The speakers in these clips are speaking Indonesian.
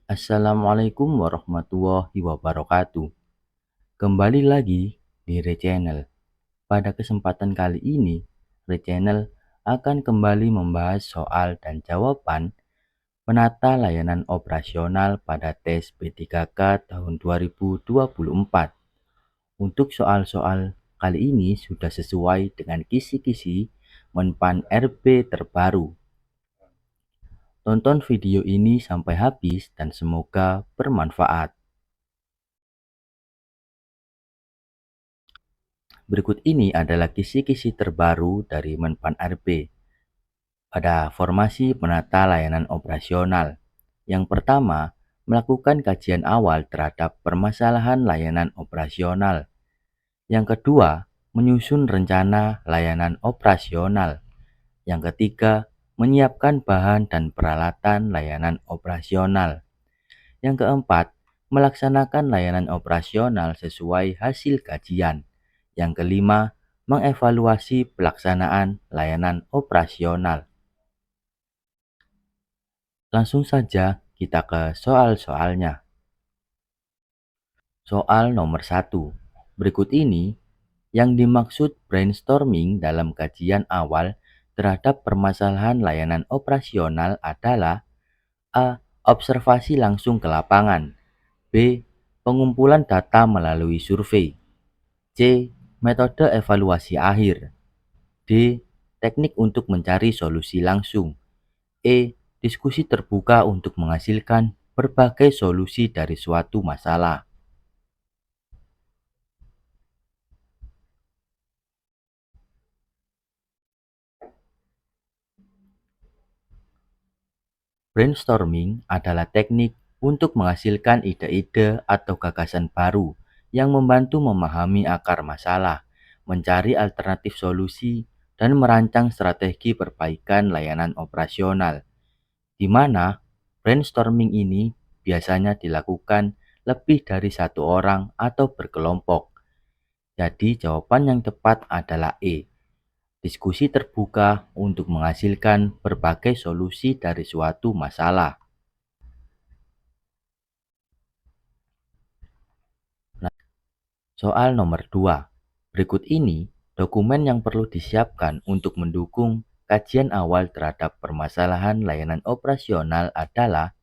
Assalamualaikum warahmatullahi wabarakatuh. Kembali lagi di Rechannel. Pada kesempatan kali ini, Rechannel akan kembali membahas soal dan jawaban penata layanan operasional pada tes P3K tahun 2024. Untuk soal-soal kali ini sudah sesuai dengan kisi-kisi Menpan RB terbaru. Tonton video ini sampai habis dan semoga bermanfaat. Berikut ini adalah kisi-kisi terbaru dari Menpan RB pada formasi penata layanan operasional. Yang pertama, melakukan kajian awal terhadap permasalahan layanan operasional. Yang kedua, menyusun rencana layanan operasional. Yang ketiga, menyiapkan bahan dan peralatan layanan operasional. Yang keempat, melaksanakan layanan operasional sesuai hasil kajian. Yang kelima, mengevaluasi pelaksanaan layanan operasional. Langsung saja kita ke soal-soalnya. Soal nomor 1. Berikut ini yang dimaksud brainstorming dalam kajian awal terhadap permasalahan layanan operasional adalah: A. Observasi langsung ke lapangan. B. Pengumpulan data melalui survei. C. Metode evaluasi akhir. D. Teknik untuk mencari solusi langsung. E. Diskusi terbuka untuk menghasilkan berbagai solusi dari suatu masalah. Brainstorming adalah teknik untuk menghasilkan ide-ide atau gagasan baru yang membantu memahami akar masalah, mencari alternatif solusi, dan merancang strategi perbaikan layanan operasional, di mana brainstorming ini biasanya dilakukan lebih dari satu orang atau berkelompok. Jadi jawaban yang tepat adalah E. Diskusi terbuka untuk menghasilkan berbagai solusi dari suatu masalah. Soal nomor 2. Berikut ini dokumen yang perlu disiapkan untuk mendukung kajian awal terhadap permasalahan layanan operasional adalah: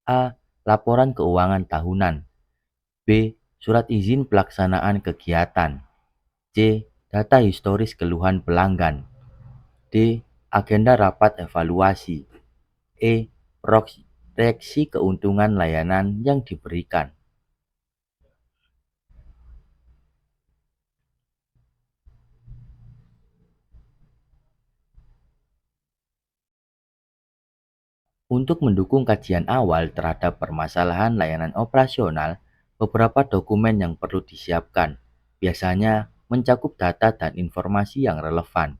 A. Laporan keuangan tahunan. B. Surat izin pelaksanaan kegiatan. C. Data historis keluhan pelanggan. D. Agenda rapat evaluasi. E. Proyeksi keuntungan layanan yang diberikan. Untuk mendukung kajian awal terhadap permasalahan layanan operasional, beberapa dokumen yang perlu disiapkan biasanya mencakup data dan informasi yang relevan.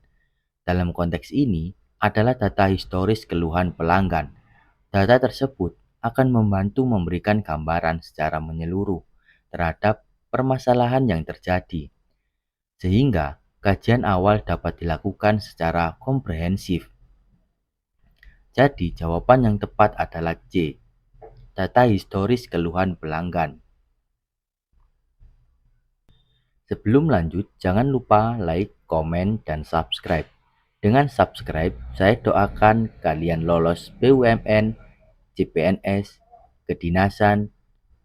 Dalam konteks ini adalah data historis keluhan pelanggan. Data tersebut akan membantu memberikan gambaran secara menyeluruh terhadap permasalahan yang terjadi, sehingga kajian awal dapat dilakukan secara komprehensif. Jadi jawaban yang tepat adalah C. Data historis keluhan pelanggan. Sebelum lanjut, jangan lupa like, komen, dan subscribe. Dengan subscribe, saya doakan kalian lolos BUMN, CPNS, kedinasan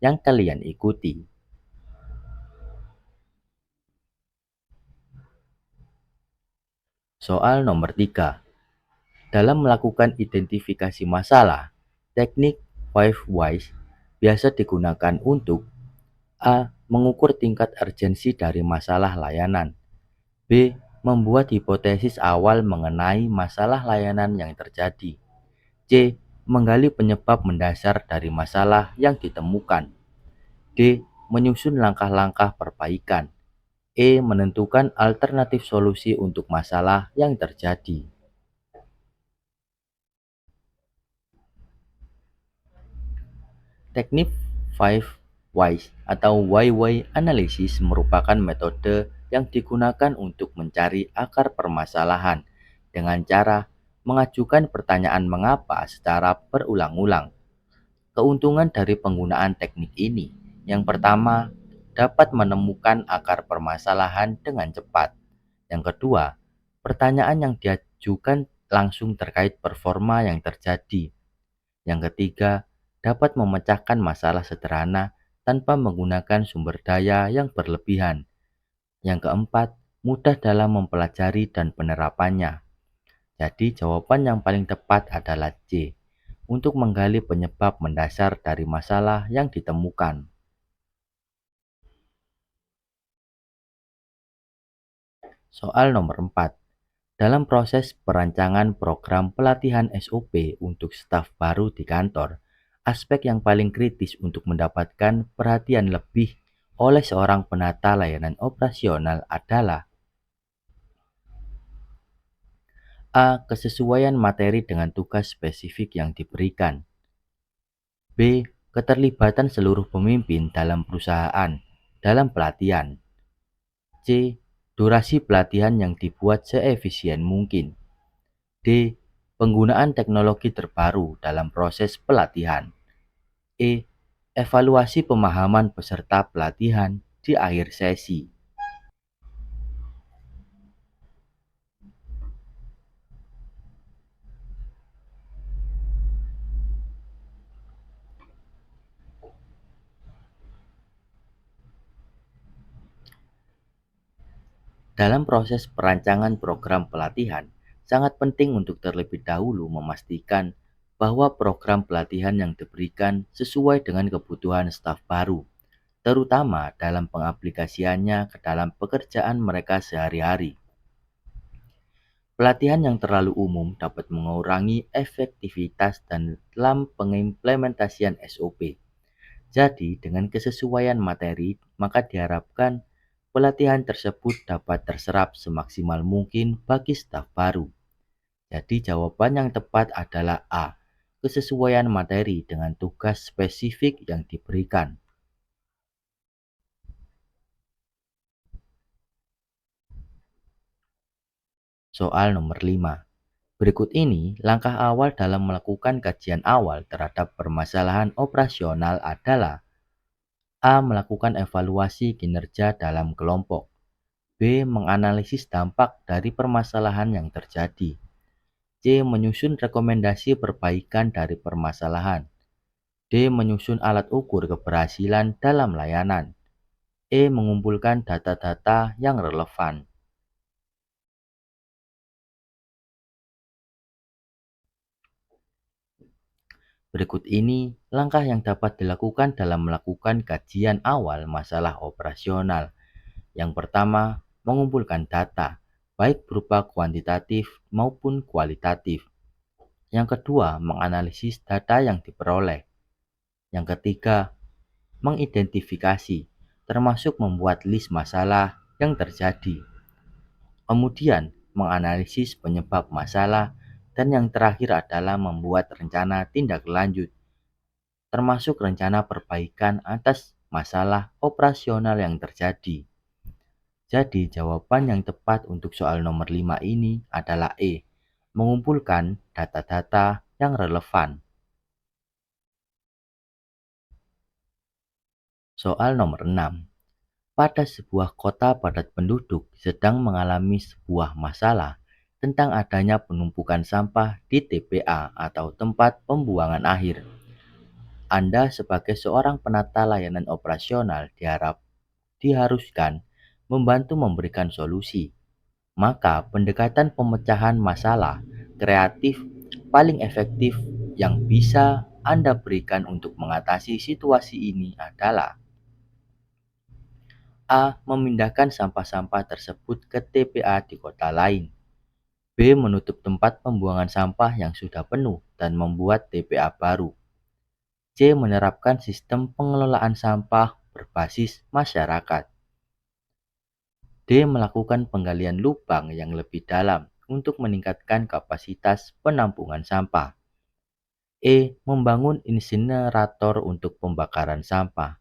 yang kalian ikuti. Soal nomor 3. Dalam melakukan identifikasi masalah, teknik 5 Whys biasa digunakan untuk: A. Mengukur tingkat urgensi dari masalah layanan. B. Membuat hipotesis awal mengenai masalah layanan yang terjadi. C. Menggali penyebab mendasar dari masalah yang ditemukan. D. Menyusun langkah-langkah perbaikan. E. Menentukan alternatif solusi untuk masalah yang terjadi. Teknik 5 Whys atau Why Analysis merupakan metode yang digunakan untuk mencari akar permasalahan dengan cara mengajukan pertanyaan mengapa secara berulang-ulang. Keuntungan dari penggunaan teknik ini, yang pertama, dapat menemukan akar permasalahan dengan cepat. Yang kedua, pertanyaan yang diajukan langsung terkait performa yang terjadi. Yang ketiga, dapat memecahkan masalah sederhana tanpa menggunakan sumber daya yang berlebihan. Yang keempat, mudah dalam mempelajari dan penerapannya. Jadi jawaban yang paling tepat adalah C, untuk menggali penyebab mendasar dari masalah yang ditemukan. Soal nomor 4. Dalam proses perancangan program pelatihan SOP untuk staf baru di kantor, aspek yang paling kritis untuk mendapatkan perhatian lebih oleh seorang penata layanan operasional adalah A. Kesesuaian materi dengan tugas spesifik yang diberikan. B. Keterlibatan seluruh pemimpin dalam perusahaan dalam pelatihan. C. Durasi pelatihan yang dibuat seefisien mungkin. D. Penggunaan teknologi terbaru dalam proses pelatihan. E. Evaluasi pemahaman peserta pelatihan di akhir sesi. Dalam proses perancangan program pelatihan, sangat penting untuk terlebih dahulu memastikan bahwa program pelatihan yang diberikan sesuai dengan kebutuhan staf baru, terutama dalam pengaplikasiannya ke dalam pekerjaan mereka sehari-hari. Pelatihan yang terlalu umum dapat mengurangi efektivitas dan dalam pengimplementasian SOP. Jadi, dengan kesesuaian materi, maka diharapkan pelatihan tersebut dapat terserap semaksimal mungkin bagi staf baru. Jadi, jawaban yang tepat adalah A. Kesesuaian materi dengan tugas spesifik yang diberikan. Soal nomor 5. Berikut ini langkah awal dalam melakukan kajian awal terhadap permasalahan operasional adalah A. Melakukan evaluasi kinerja dalam kelompok. B. Menganalisis dampak dari permasalahan yang terjadi. C. Menyusun rekomendasi perbaikan dari permasalahan. D. Menyusun alat ukur keberhasilan dalam layanan. E. Mengumpulkan data-data yang relevan. Berikut ini langkah yang dapat dilakukan dalam melakukan kajian awal masalah operasional. Yang pertama, mengumpulkan data, baik berupa kuantitatif maupun kualitatif. Yang kedua, menganalisis data yang diperoleh. Yang ketiga, mengidentifikasi, termasuk membuat list masalah yang terjadi. Kemudian, menganalisis penyebab masalah, dan yang terakhir adalah membuat rencana tindak lanjut, termasuk rencana perbaikan atas masalah operasional yang terjadi. Jadi, jawaban yang tepat untuk soal nomor 5 ini adalah E, mengumpulkan data-data yang relevan. Soal nomor 6. Pada sebuah kota padat penduduk sedang mengalami sebuah masalah tentang adanya penumpukan sampah di TPA atau tempat pembuangan akhir. Anda sebagai seorang penata layanan operasional diharuskan membantu memberikan solusi. Maka pendekatan pemecahan masalah kreatif paling efektif yang bisa Anda berikan untuk mengatasi situasi ini adalah A. Memindahkan sampah-sampah tersebut ke TPA di kota lain. B. Menutup tempat pembuangan sampah yang sudah penuh dan membuat TPA baru. C. Menerapkan sistem pengelolaan sampah berbasis masyarakat. D. Melakukan penggalian lubang yang lebih dalam untuk meningkatkan kapasitas penampungan sampah. E. Membangun insinerator untuk pembakaran sampah.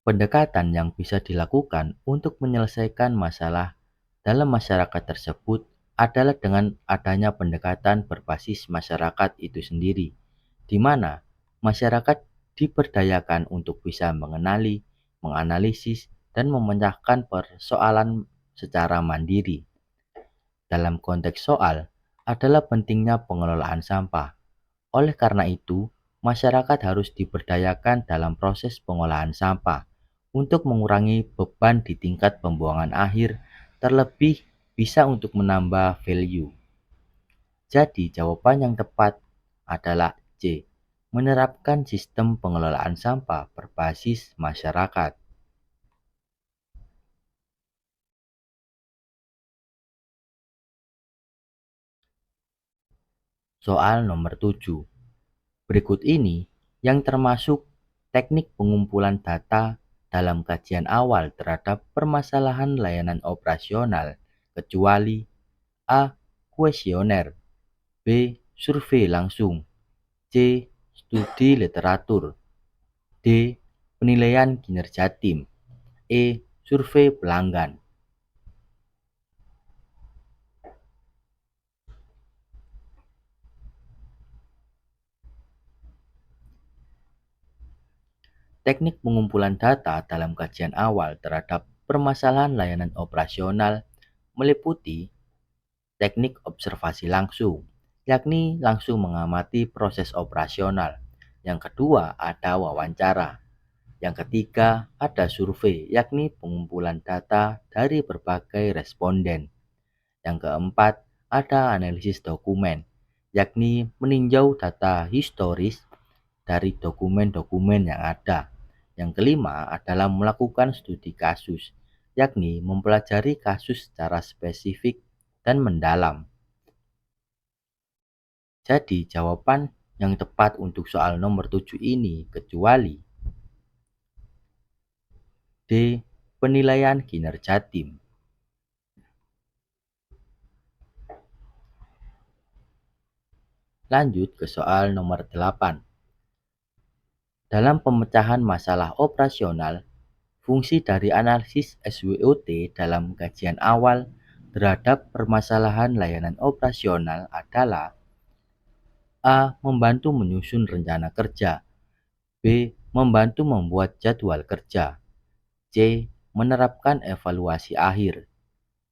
Pendekatan yang bisa dilakukan untuk menyelesaikan masalah dalam masyarakat tersebut adalah dengan adanya pendekatan berbasis masyarakat itu sendiri, di mana masyarakat diberdayakan untuk bisa mengenali, menganalisis, dan memecahkan persoalan secara mandiri. Dalam konteks soal adalah pentingnya pengelolaan sampah. Oleh karena itu, masyarakat harus diberdayakan dalam proses pengolahan sampah untuk mengurangi beban di tingkat pembuangan akhir, terlebih bisa untuk menambah value. Jadi, jawaban yang tepat adalah C. Menerapkan sistem pengelolaan sampah berbasis masyarakat. Soal nomor 7. Berikut ini yang termasuk teknik pengumpulan data dalam kajian awal terhadap permasalahan layanan operasional, kecuali A. Kuesioner, B. Survei langsung, C. Studi literatur, D. Penilaian kinerja tim, E. Survei pelanggan. Teknik pengumpulan data dalam kajian awal terhadap permasalahan layanan operasional meliputi teknik observasi langsung, yakni langsung mengamati proses operasional. Yang kedua ada wawancara. Yang ketiga ada survei, yakni pengumpulan data dari berbagai responden. Yang keempat ada analisis dokumen, yakni meninjau data historis dari dokumen-dokumen yang ada. Yang kelima adalah melakukan studi kasus, yakni mempelajari kasus secara spesifik dan mendalam. Jadi jawaban yang tepat untuk soal nomor 7 ini kecuali D. Penilaian kinerja tim. Lanjut ke soal nomor 8. Dalam pemecahan masalah operasional, fungsi dari analisis SWOT dalam kajian awal terhadap permasalahan layanan operasional adalah A. Membantu menyusun rencana kerja, B. Membantu membuat jadwal kerja, C. Menerapkan evaluasi akhir,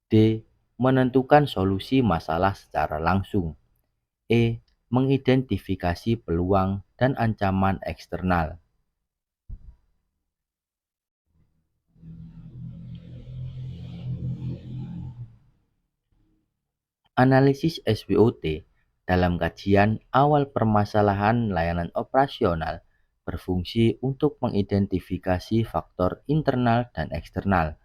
D. Menentukan solusi masalah secara langsung, E. Mengidentifikasi peluang dan ancaman eksternal. Analisis SWOT dalam kajian awal permasalahan layanan operasional berfungsi untuk mengidentifikasi faktor internal dan eksternal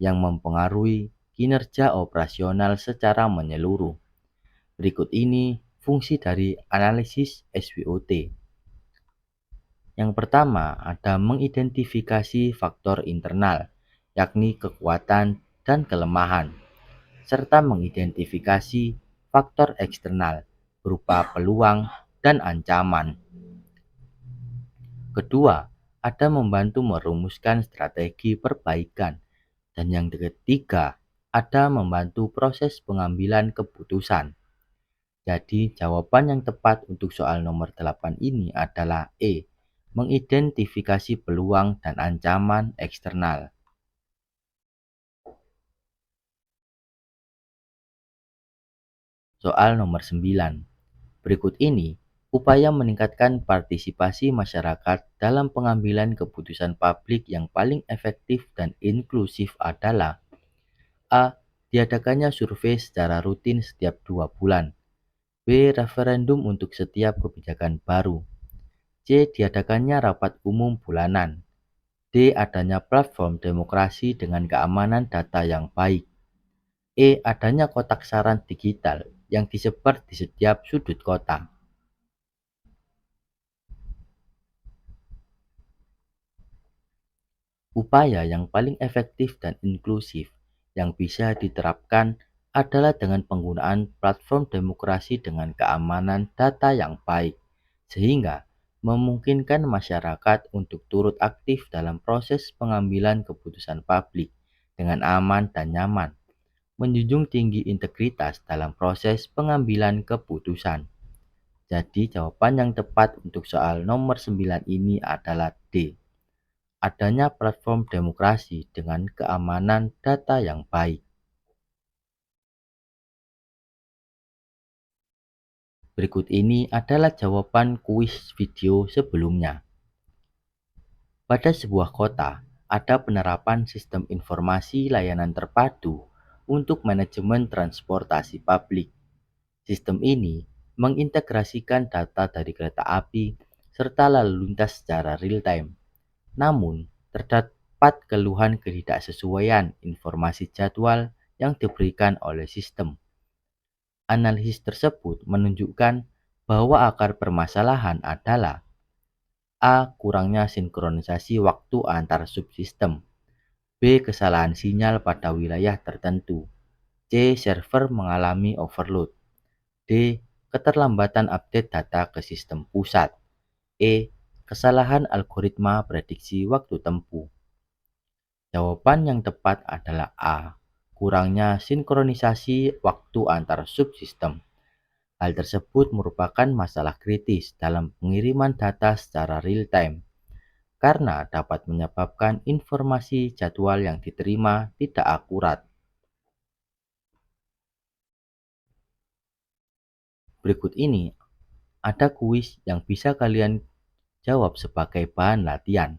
yang mempengaruhi kinerja operasional secara menyeluruh. Berikut ini fungsi dari analisis SWOT. Yang pertama ada mengidentifikasi faktor internal, yakni kekuatan dan kelemahan, serta mengidentifikasi faktor eksternal berupa peluang dan ancaman. Kedua, ada membantu merumuskan strategi perbaikan. Dan yang ketiga, ada membantu proses pengambilan keputusan. Jadi, jawaban yang tepat untuk soal nomor 8 ini adalah E. Mengidentifikasi peluang dan ancaman eksternal. Soal nomor 9. Berikut ini upaya meningkatkan partisipasi masyarakat dalam pengambilan keputusan publik yang paling efektif dan inklusif adalah A. Diadakannya survei secara rutin setiap 2 bulan, B. Referendum untuk setiap kebijakan baru, C. Diadakannya rapat umum bulanan, D. Adanya platform demokrasi dengan keamanan data yang baik, E. Adanya kotak saran digital yang disebar di setiap sudut kota. Upaya yang paling efektif dan inklusif yang bisa diterapkan adalah dengan penggunaan platform demokrasi dengan keamanan data yang baik, sehingga memungkinkan masyarakat untuk turut aktif dalam proses pengambilan keputusan publik dengan aman dan nyaman. menjunjung tinggi integritas dalam proses pengambilan keputusan. Jadi jawaban yang tepat untuk soal nomor 9 ini adalah D. Adanya platform demokrasi dengan keamanan data yang baik. Berikut ini adalah jawaban kuis video sebelumnya. Pada sebuah kota, ada penerapan sistem informasi layanan terpadu untuk manajemen transportasi publik. Sistem ini mengintegrasikan data dari kereta api serta lalu lintas secara real-time. Namun, terdapat keluhan ketidaksesuaian informasi jadwal yang diberikan oleh sistem. Analisis tersebut menunjukkan bahwa akar permasalahan adalah A. Kurangnya sinkronisasi waktu antar subsistem. B. Kesalahan sinyal pada wilayah tertentu. C. Server mengalami overload. D. Keterlambatan update data ke sistem pusat. E. Kesalahan algoritma prediksi waktu tempuh. Jawaban yang tepat adalah A. Kurangnya sinkronisasi waktu antar subsistem. Hal tersebut merupakan masalah kritis dalam pengiriman data secara real-time karena dapat menyebabkan informasi jadwal yang diterima tidak akurat. Berikut ini ada kuis yang bisa kalian jawab sebagai bahan latihan.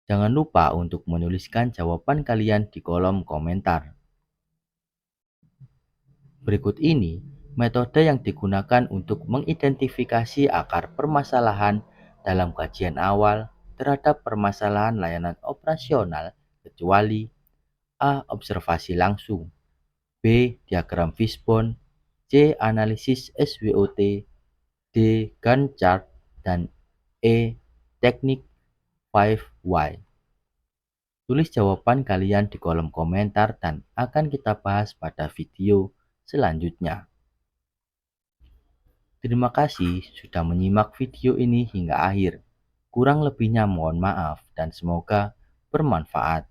Jangan lupa untuk menuliskan jawaban kalian di kolom komentar. Berikut ini metode yang digunakan untuk mengidentifikasi akar permasalahan dalam kajian awal terhadap permasalahan layanan operasional kecuali A. Observasi langsung, B. Diagram fishbone, C. Analisis SWOT, D. Gantt chart, dan E. Teknik 5Y. Tulis jawaban kalian di kolom komentar dan akan kita bahas pada video selanjutnya. Terima kasih sudah menyimak video ini hingga akhir. Kurang lebihnya mohon maaf dan semoga bermanfaat.